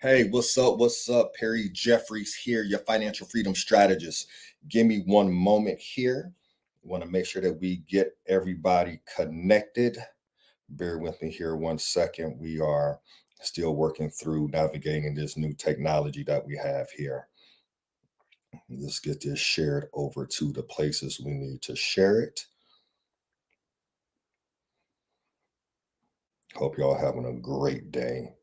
Hey, what's up? What's up? Perry Jeffries here, your financial freedom strategist. Give me one moment here. Want to make sure that we get everybody connected. Bear with me here 1 second. We are still working through navigating this new technology that we have here. Let's get this shared over to the places we need to share it. Hope y'all having a great day.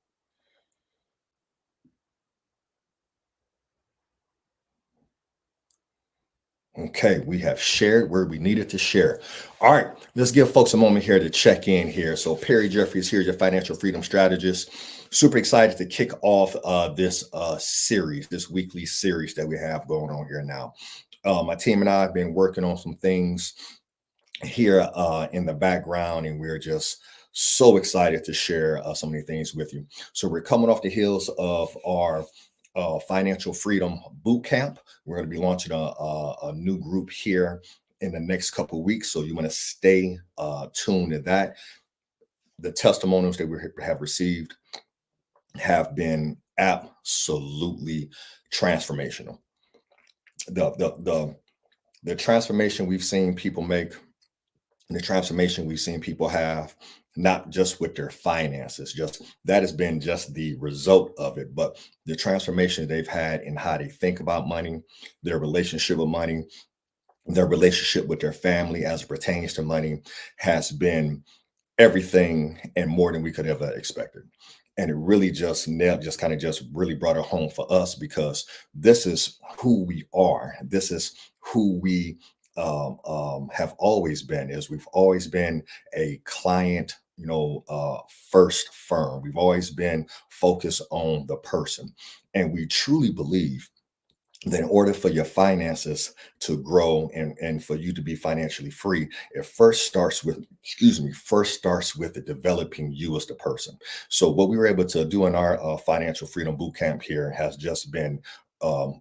Okay, we have shared where we needed to share. All right, let's give folks a moment here to check in here. So Perry Jeffries here, your financial freedom strategist. Super excited to kick off this series, this weekly series that we have going on here now. My team and I have been working on some things here in the background, and we're just so excited to share so many things with you. So we're coming off the heels of our financial freedom boot camp. We're going to be launching a new group here in the next couple of weeks, so you want to stay tuned to that. The testimonials that we have received have been absolutely transformational. The transformation we've seen people make, the transformation we've seen people have, not just with their finances, just that has been just the result of it, but the transformation they've had in how they think about money, their relationship with money, their relationship with their family as it pertains to money has been everything and more than we could ever expected. And it really just nailed, just kind of just really brought it home for us because this is who we are. This is who we have always been. Is we've always been a client, first firm. We've always been focused on the person, and we truly believe that in order for your finances to grow and for you to be financially free, it first starts with, first starts with the developing you as the person. So what we were able to do in our financial freedom boot camp here has just been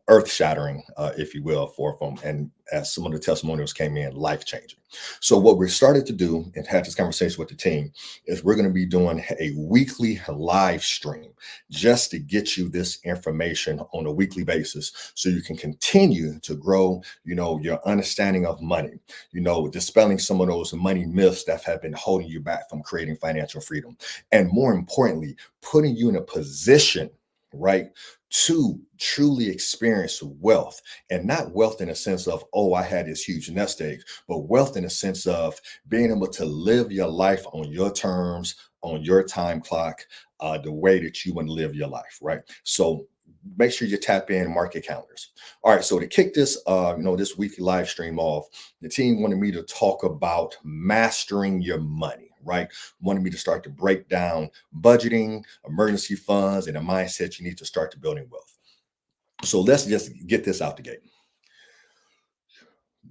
earth shattering, if you will, for them. And as some of the testimonials came in, life changing. So what we started to do and had this conversation with the team is we're going to be doing a weekly live stream just to get you this information on a weekly basis so you can continue to grow, your understanding of money, dispelling some of those money myths that have been holding you back from creating financial freedom. And more importantly, putting you in a position, right, to truly experience wealth, and not wealth in a sense of, oh, I had this huge nest egg, but wealth in a sense of being able to live your life on your terms, on your time clock, the way that you want to live your life, right? So make sure you tap in, mark your calendars. All right, so to kick this, this weekly live stream off, the team wanted me to talk about mastering your money, right? Wanted me to start to break down budgeting, emergency funds, and a mindset you need to start to building wealth. So let's just get this out the gate.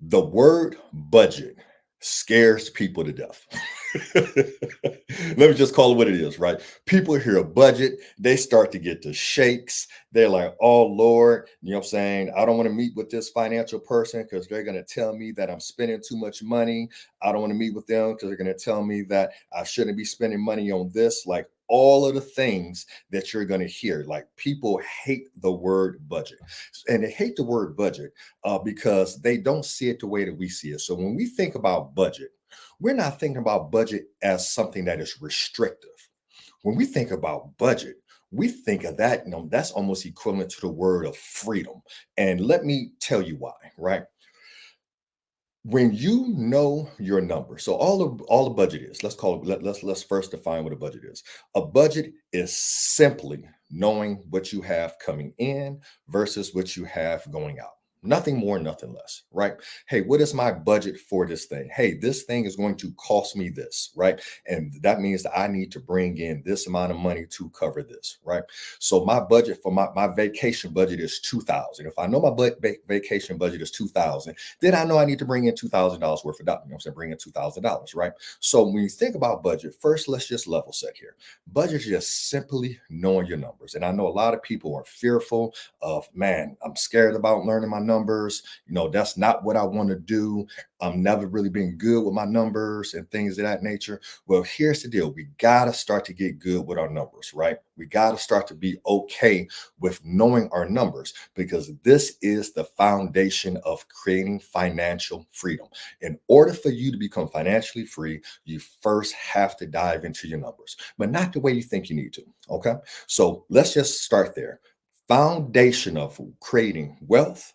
The word budget scares people to death. Let me just call it what it is, right? People hear a budget, they start to get the shakes. They're like, oh Lord, you know what I'm saying? I don't want to meet with this financial person because they're going to tell me that I'm spending too much money. I don't want to meet with them because they're going to tell me that I shouldn't be spending money on this. Like all of the things that you're going to hear. Like people hate the word budget. And they hate the word budget because they don't see it the way that we see it. So when we think about budget, we're not thinking about budget as something that is restrictive. When we think about budget, we think of that, that's almost equivalent to the word of freedom. And let me tell you why, right? When you know your number, so all the budget is, let's call it, let's first define what a budget is. A budget is simply knowing what you have coming in versus what you have going out. Nothing more, nothing less, right? Hey, what is my budget for this thing? Hey, this thing is going to cost me this, right? And that means that I need to bring in this amount of money to cover this, right? So my budget for my vacation budget is 2,000. If I know my vacation budget is 2,000, then I know I need to bring in $2,000 worth of dollars. You know what I'm saying? Bring in $2,000, right? So when you think about budget, first, let's just level set here. Budget is just simply knowing your numbers. And I know a lot of people are fearful of, man, I'm scared about learning my numbers. numbers. That's not what I want to do. I'm never really been good with my numbers and things of that nature. Well, here's the deal. We got to start to get good with our numbers, right? We got to start to be okay with knowing our numbers, because this is the foundation of creating financial freedom. In order for you to become financially free, you first have to dive into your numbers, but not the way you think you need to. Okay. So let's just start there. Foundation of creating wealth,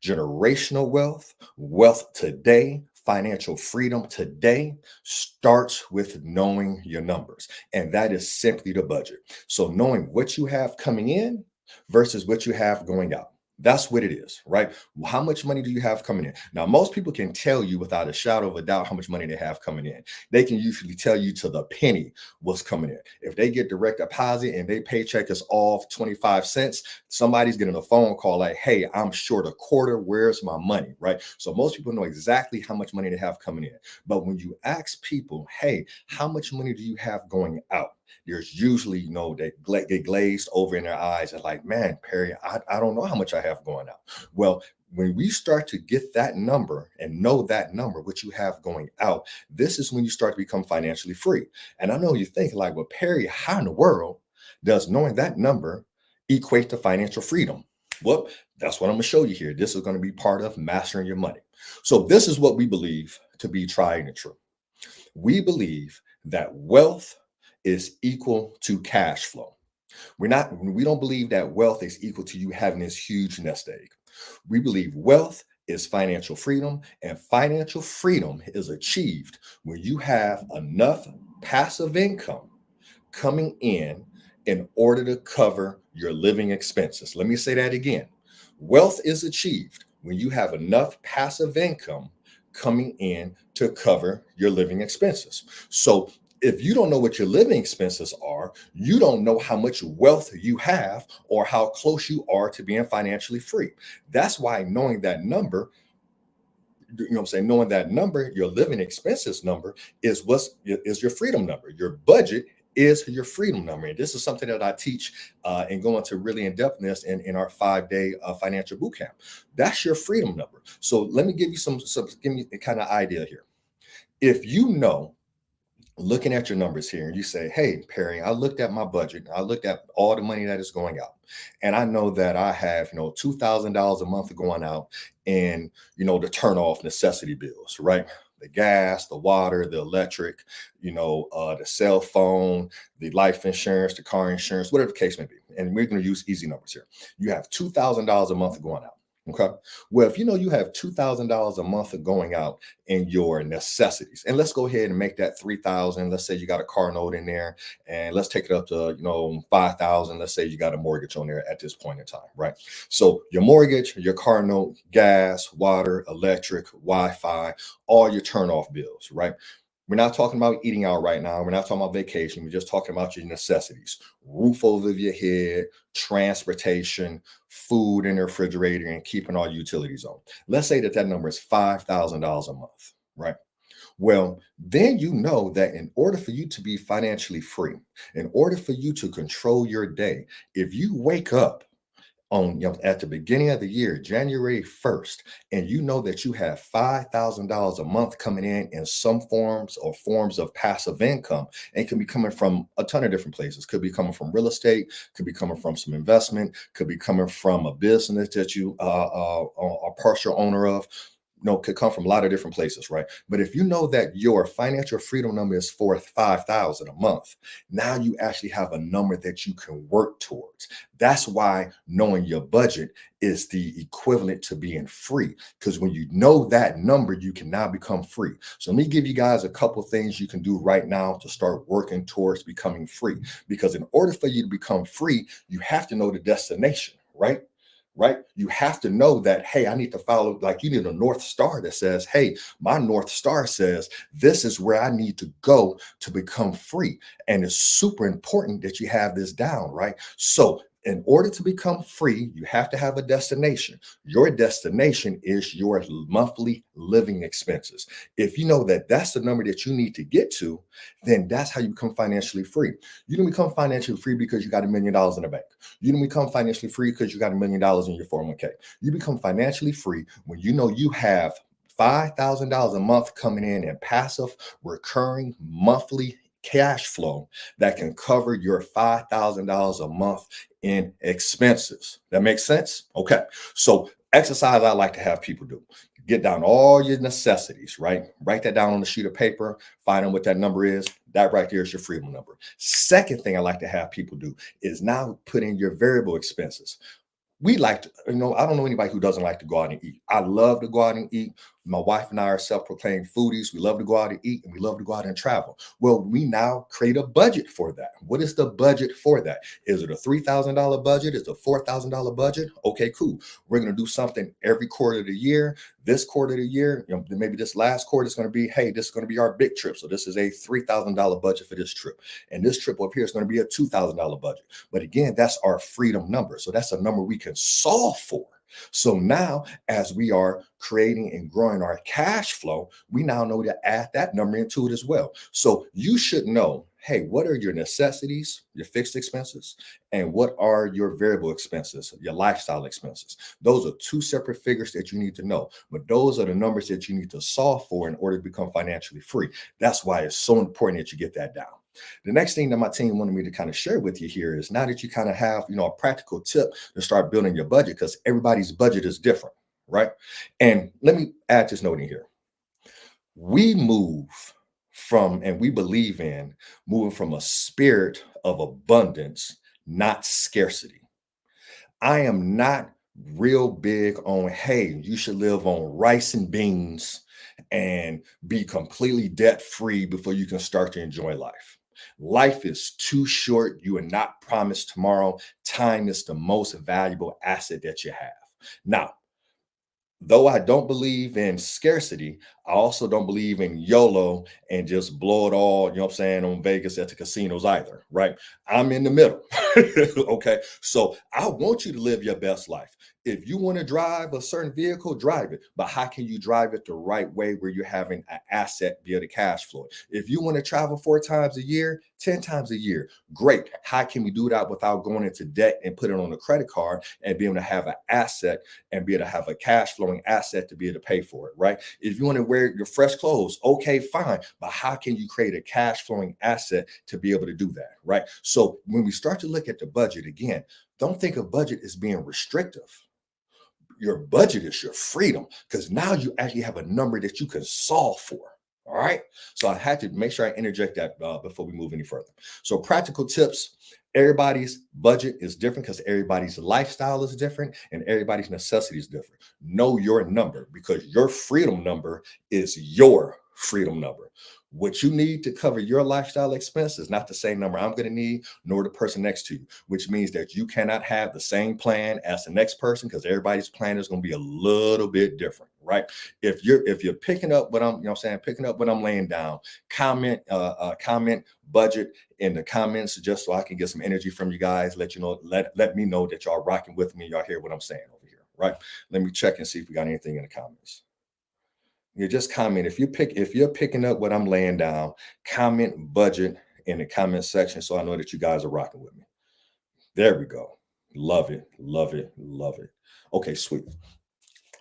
generational wealth, wealth today, financial freedom today starts with knowing your numbers. And that is simply the budget. So knowing what you have coming in versus what you have going out. That's what it is, right? How much money do you have coming in? Now, most people can tell you without a shadow of a doubt how much money they have coming in. They can usually tell you to the penny what's coming in. If they get direct deposit and their paycheck is off 25 cents, somebody's getting a phone call like, hey, I'm short a quarter. Where's my money, right? So most people know exactly how much money they have coming in. But when you ask people, hey, how much money do you have going out? There's usually, they get glazed over in their eyes and like, man, Perry, I don't know how much I have going out. Well, when we start to get that number and know that number, what you have going out, this is when you start to become financially free. And I know you're thinking like, well, Perry, how in the world does knowing that number equate to financial freedom? Well, that's what I'm going to show you here. This is going to be part of mastering your money. So this is what we believe to be tried and true. We believe that wealth is equal to cash flow. We don't believe that wealth is equal to you having this huge nest egg. We believe wealth is financial freedom, and financial freedom is achieved when you have enough passive income coming in order to cover your living expenses. Let me say that again. Wealth is achieved when you have enough passive income coming in to cover your living expenses. So if you don't know what your living expenses are, you don't know how much wealth you have or how close you are to being financially free. That's why knowing that number, knowing that number, your living expenses number is your freedom number. Your budget is your freedom number. And this is something that I teach and go into really in-depthness in our 5-day financial boot camp. That's your freedom number. So let me give you give me a kind of idea here. If you know, looking at your numbers here, and you say, hey, Perry, I looked at my budget. I looked at all the money that is going out. And I know that I have, $2,000 a month going out and, to turn off necessity bills, right? The gas, the water, the electric, the cell phone, the life insurance, the car insurance, whatever the case may be. And we're going to use easy numbers here. You have $2,000 a month going out. Okay. Well, if you have $2,000 a month going out in your necessities, and let's go ahead and make that 3,000. Let's say you got a car note in there, and let's take it up to 5,000. Let's say you got a mortgage on there at this point in time, right? So your mortgage, your car note, gas, water, electric, Wi-Fi, all your turn off bills, right? We're not talking about eating out right now. We're not talking about vacation. We're just talking about your necessities: roof over your head, transportation, food in the refrigerator, and keeping all utilities on. Let's say that number is $5,000 a month, right? Well, then you know that in order for you to be financially free, in order for you to control your day, if you wake up at the beginning of the year, January 1st, and you know that you have $5,000 a month coming in some forms of passive income, and it can be coming from a ton of different places. Could be coming from real estate, could be coming from some investment, could be coming from a business that you are partial owner of. Could come from a lot of different places, right? But if you know that your financial freedom number is for 5,000 a month, now you actually have a number that you can work towards. That's why knowing your budget is the equivalent to being free, because when you know that number, you can now become free. So let me give you guys a couple things you can do right now to start working towards becoming free. Because in order for you to become free, you have to know the destination, right? Right? You have to know that, hey, I need to follow, like you need a North Star that says, hey, my North Star says this is where I need to go to become free. And it's super important that you have this down, right? So In order to become free, you have to have a destination. Your destination is your monthly living expenses. If you know that that's the number that you need to get to, then that's how you become financially free. You don't become financially free because you got $1 million in the bank. You don't become financially free because you got $1 million in your 401k. You become financially free when you know you have $5,000 a month coming in passive, recurring monthly cash flow that can cover your $5,000 a month in expenses. That makes sense? Okay. So, exercise I like to have people do: get down all your necessities, right? Write that down on a sheet of paper, find out what that number is. That right there is your freedom number. Second thing I like to have people do is now put in your variable expenses. We like to, I don't know anybody who doesn't like to go out and eat. I love to go out and eat. My wife and I are self-proclaimed foodies. We love to go out and eat, and we love to go out and travel. Well, we now create a budget for that. What is the budget for that? Is it a $3,000 budget? Is it a $4,000 budget? Okay, cool. We're going to do something every quarter of the year. This quarter of the year, maybe this last quarter is going to be, hey, this is going to be our big trip. So this is a $3,000 budget for this trip. And this trip up here is going to be a $2,000 budget. But again, that's our freedom number. So that's a number we can solve for. So now, as we are creating and growing our cash flow, we now know to add that number into it as well. So you should know, hey, what are your necessities, your fixed expenses, and what are your variable expenses, your lifestyle expenses? Those are two separate figures that you need to know, but those are the numbers that you need to solve for in order to become financially free. That's why it's so important that you get that down. The next thing that my team wanted me to kind of share with you here is, now that you kind of have, a practical tip to start building your budget, because everybody's budget is different, right? And let me add this note in here. We move from, and we believe in moving from a spirit of abundance, not scarcity. I am not real big on, hey, you should live on rice and beans and be completely debt free before you can start to enjoy life. Life is too short. You are not promised tomorrow. Time is the most valuable asset that you have. Now, though I don't believe in scarcity, I also don't believe in YOLO and just blow it all, on Vegas at the casinos either, right? I'm in the middle. Okay. So I want you to live your best life. If you want to drive a certain vehicle, drive it. But how can you drive it the right way where you're having an asset via the cash flow? If you want to travel 4 times a year, 10 times a year, great. How can we do that without going into debt and put it on a credit card and be able to have an asset and be able to have a cash flowing asset to be able to pay for it, right? If you want to wear your fresh clothes, okay, fine. But how can you create a cash flowing asset to be able to do that, right? So when we start to look at the budget again, don't think of budget as being restrictive. Your budget is your freedom, because now you actually have a number that you can solve for. All right. So I had to make sure I interject that before we move any further. So practical tips: everybody's budget is different because everybody's lifestyle is different and everybody's necessity is different. Know your number, because your freedom number is your freedom number. What you need to cover your lifestyle expense is not the same number I'm going to need, nor the person next to you, which means that you cannot have the same plan as the next person, because everybody's plan is going to be a little bit different, right? If you're picking up what I'm, picking up what I'm laying down, comment budget in the comments, just so I can get some energy from you guys, let me know that y'all rocking with me, y'all hear what I'm saying over here, right? Let me check and see if we got anything in the comments. You just comment. If you're picking up what I'm laying down, comment budget in the comment section so I know that you guys are rocking with me. There we go. Love it, love it, love it. Okay, sweet.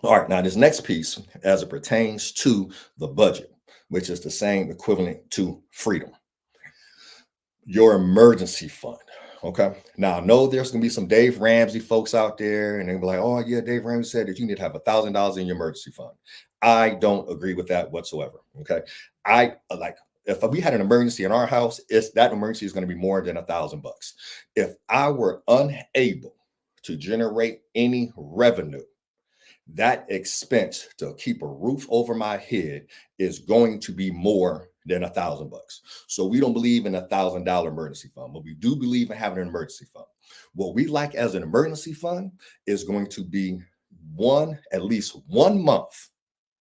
All right, now this next piece, as it pertains to the budget, which is the same equivalent to freedom. Your emergency fund. Okay. Now I know there's gonna be some Dave Ramsey folks out there, and they'll be like, "Oh yeah, Dave Ramsey said that you need to have $1,000 in your emergency fund." I don't agree with that whatsoever. Okay. I like, if we had an emergency in our house, it's that emergency is going to be more than $1,000 bucks. If I were unable to generate any revenue, that expense to keep a roof over my head is going to be more than $1,000 bucks. So we don't believe in $1,000 emergency fund, but we do believe in having an emergency fund. What we like as an emergency fund is going to be at least 1 month.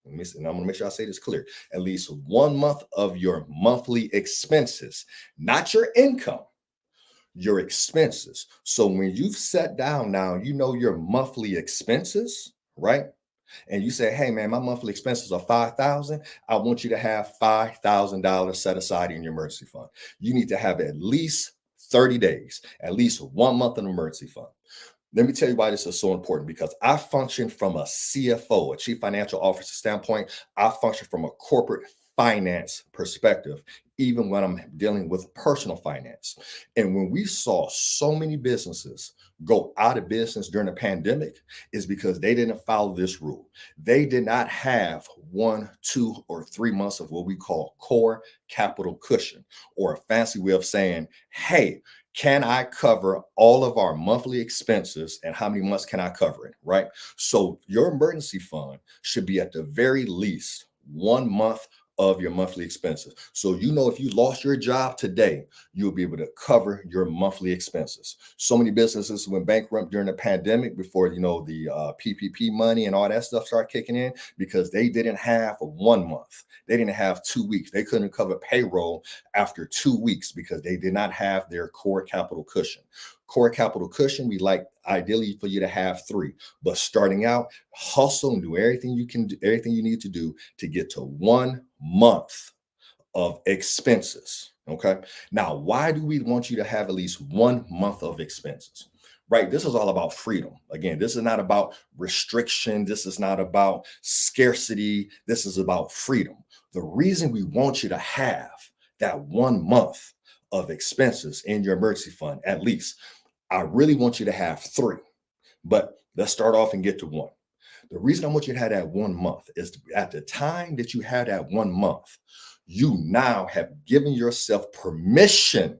Let me see, and I'm gonna make sure I say this clear. At least 1 month of your monthly expenses, not your income. your expenses. So when you've sat down now, you know your monthly expenses, right? And you say, hey man, my monthly expenses are 5,000. I want you to have $5,000 set aside in your emergency fund. You need to have at least 30 days, at least 1 month in emergency fund. Let me tell you why this is so important, because I function from a CFO, a chief financial officer standpoint. I function from a corporate finance perspective, even when I'm dealing with personal finance. And when we saw so many businesses go out of business during the pandemic, is because they didn't follow this rule. They did not have 1, 2, or 3 months of what we call core capital cushion, or a fancy way of saying, hey, can I cover all of our monthly expenses, and how many months can I cover it? Right. So your emergency fund should be at the very least 1 month of your monthly expenses. So, if you lost your job today, you'll be able to cover your monthly expenses. So many businesses went bankrupt during the pandemic before, the PPP money and all that stuff started kicking in, because they didn't have a 1 month. They didn't have 2 weeks. They couldn't cover payroll after 2 weeks because they did not have their core capital cushion. Core capital cushion, we like ideally for you to have three, but starting out, hustle and do everything you can do, everything you need to do to get to 1 month of expenses. Okay. Now, why do we want you to have at least 1 month of expenses? Right. This is all about freedom. Again, this is not about restriction. This is not about scarcity. This is about freedom. The reason we want you to have that 1 month of expenses in your emergency fund, at least, I really want you to have three, but let's start off and get to one. The reason I want you to have that 1 month is at the time that you had that 1 month, you now have given yourself permission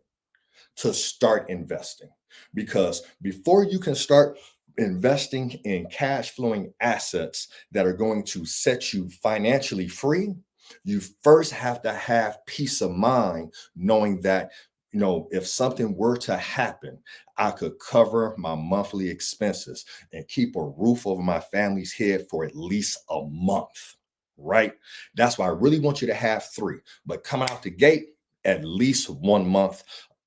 to start investing. Because before you can start investing in cash flowing assets that are going to set you financially free, you first have to have peace of mind knowing that, if something were to happen, I could cover my monthly expenses and keep a roof over my family's head for at least a month, right? That's why I really want you to have three, but coming out the gate, at least 1 month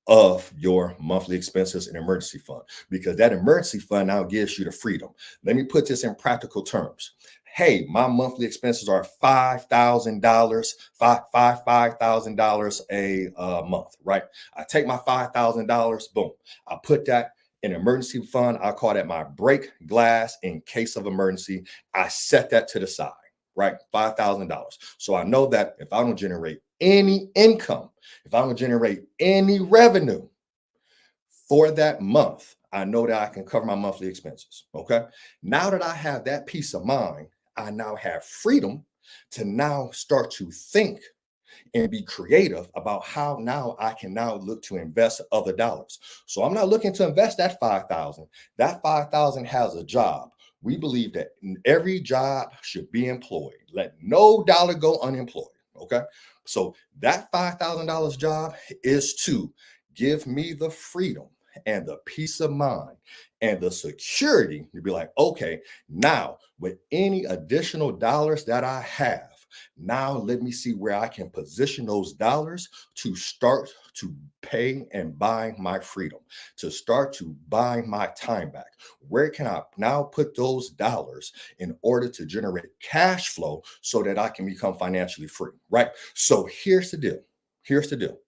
of your monthly expenses and emergency fund, because that emergency fund now gives you the freedom. Let me put this in practical terms. Hey, my monthly expenses are $5,000, $5,000 a month, right? I take my $5,000, boom, I put that in emergency fund. I call that my break glass in case of emergency. I set that to the side, right? $5,000. So I know that if I don't generate any income, if I don't generate any revenue for that month, I know that I can cover my monthly expenses. Okay. Now that I have that peace of mind, I now have freedom to now start to think and be creative about how now I can now look to invest other dollars. So I'm not looking to invest that 5,000. That 5,000 has a job. We believe that every job should be employed. Let no dollar go unemployed. Okay. So that $5,000 job is to give me the freedom and the peace of mind and the security to be like, okay, now with any additional dollars that I have, now let me see where I can position those dollars to start to pay and buy my freedom, to start to buy my time back. Where can I now put those dollars in order to generate cash flow so that I can become financially free, right? So here's the deal. Here's the deal.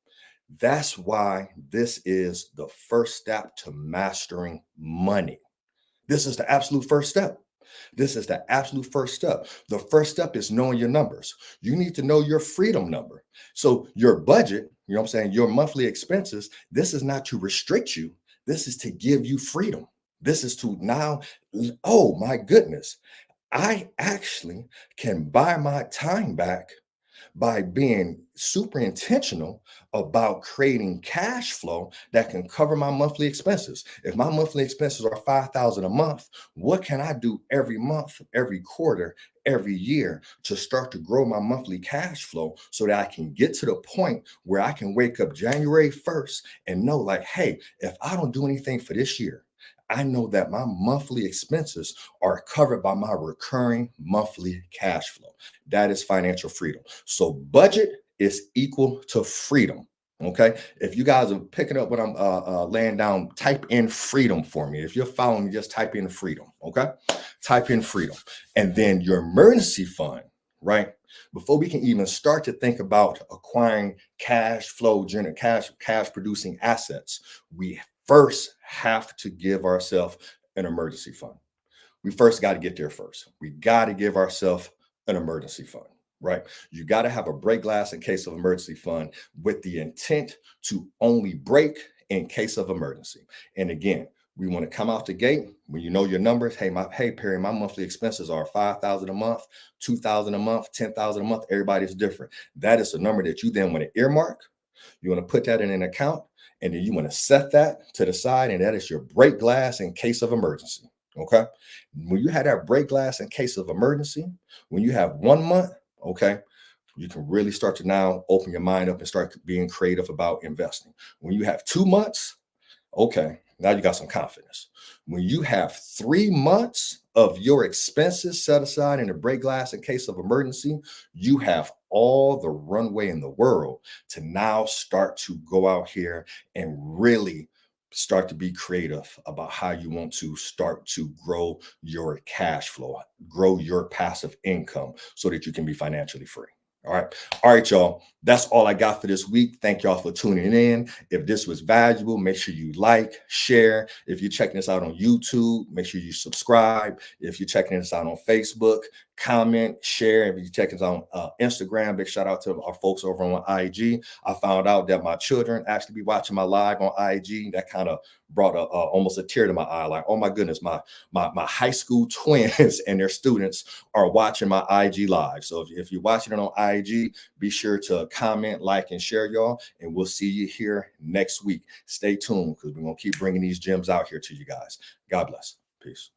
That's why this is the first step to mastering money. This is the absolute first step. This is the absolute first step. The first step is knowing your numbers. You need to know your freedom number. So your budget, what I'm saying, your monthly expenses, this is not to restrict you. This is to give you freedom. This is to now, oh my goodness, I actually can buy my time back by being super intentional about creating cash flow that can cover my monthly expenses. If my monthly expenses are 5,000 a month, what can I do every month, every quarter, every year to start to grow my monthly cash flow so that I can get to the point where I can wake up January 1st and know, like, hey, if I don't do anything for this year, I know that my monthly expenses are covered by my recurring monthly cash flow. That is financial freedom. So budget is equal to freedom. Okay. If you guys are picking up what I'm laying down, type in freedom for me. If you're following me, just type in freedom. Okay. Type in freedom. And then your emergency fund, right? Before we can even start to think about acquiring cash flow, cash producing assets, we first have to give ourselves an emergency fund. We first got to get there first. We got to give ourselves an emergency fund, right? You got to have a break glass in case of emergency fund with the intent to only break in case of emergency. And again, we want to come out the gate when you know your numbers. Hey Perry, my monthly expenses are 5,000 a month, 2,000 a month, 10,000 a month. Everybody's different. That is a number that you then want to earmark. You want to put that in an account, and then you want to set that to the side, and that is your break glass in case of emergency. Okay. When you have that break glass in case of emergency, when you have 1 month, okay, you can really start to now open your mind up and start being creative about investing. When you have 2 months, okay, now you got some confidence. When you have 3 months of your expenses set aside in a break glass in case of emergency, you have all the runway in the world to now start to go out here and really start to be creative about how you want to start to grow your cash flow, grow your passive income so that you can be financially free. All right. All right, y'all. That's all I got for this week. Thank y'all for tuning in. If this was valuable, make sure you like, share. If you're checking us out on YouTube, make sure you subscribe. If you're checking us out on Facebook, comment, share. If you're checking us out on Instagram, big shout out to our folks over on IG. I found out that my children actually be watching my live on IG. That kind of brought almost a tear to my eye. Like, oh my goodness, my high school twins and their students are watching my IG live. So if you're watching it on IG, be sure to comment, like, and share, y'all. And we'll see you here next week. Stay tuned because we're going to keep bringing these gems out here to you guys. God bless. Peace.